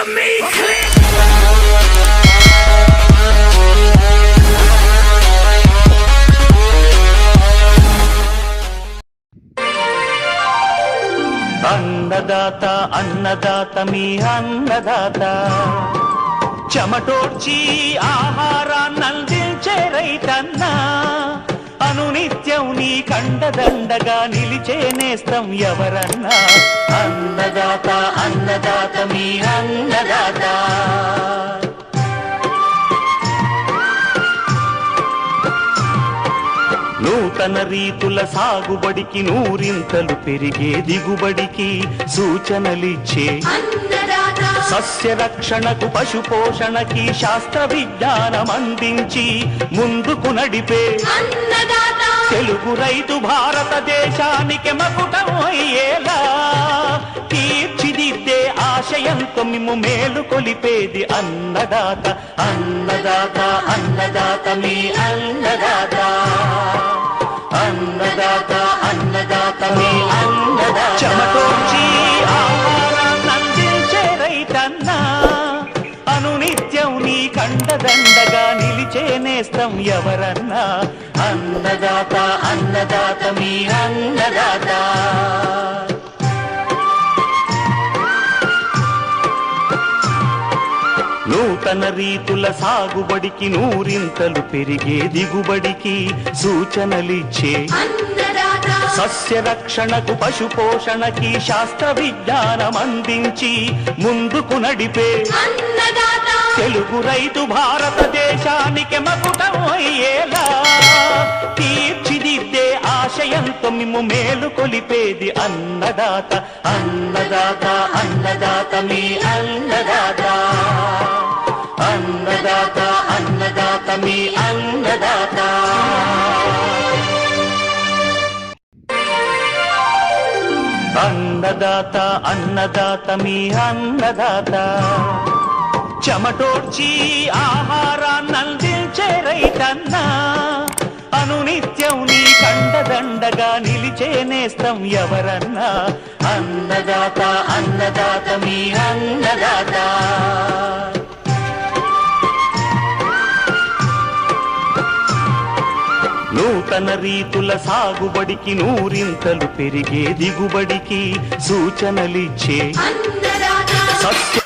to me, click. అన్నదాత అన్నదాత మీ అన్నదాత చెమటోడ్చి ఆహారాన్నందించే రైతన్నా అనునిత్యం నీ కండదండగా నిలిచే నేస్తం ఎవరన్నా అన్నదాత అన్నదాత మీ అన్నదాత నూతన రీతుల సాగుబడికి నూరింతలు పెరిగే దిగుబడికి సూచనలిచ్చే సస్య రక్షణకు పశు పోషణకి శాస్త్ర విజ్ఞానం అందించి ముందుకు నడిపే తెలుగు రైతు భారతదేశానికి మకుటం అయ్యేలా తీర్చిదిద్దే ఆశయంతో మిమ్ము మేలు కొలిపేది అన్నదాత అన్నదాత అన్నదాత మీ అన్నదాత అన్నదాత అన్నదాత మీ అన్నదాత చెమటోడ్చి ఆహారాన్నందించే రైతన్నా అనునిత్యం నీ కండదండగా నిలిచే నేస్తం ఎవరన్నా అన్నదాత అన్నదాత మీ అన్నదాత నూతన రీతుల సాగుబడికి నూరింతలు పెరిగే దిగుబడికి సూచనలిచ్చే సస్య రక్షణకు పశు పోషణకి శాస్త్ర విజ్ఞానం అందించి ముందుకు నడిపే తెలుగు రైతు భారతదేశానికి మకుటం అయ్యేలా తీర్చిదిద్దే ఆశయంతో మిమ్ము మేలు కొలిపేది అన్నదాత అన్నదాత అన్నదాత మీ అన్నదాత అన్నదాత అన్నదాత మీ అన్నదాత అన్నదాత అన్నదాత మీ అన్నదాత చెమటోడ్చి ఆహారాన్నందించే రైతన్నా అనునిత్యం నీ కండదండగా నిలిచే నేస్తం ఎవరన్నా అన్నదాత అన్నదాత మీ అన్నదాత నూతన రీతుల సాగుబడికి నూరింతలు పెరిగే దిగుబడికి సూచనలిచ్చే సస్య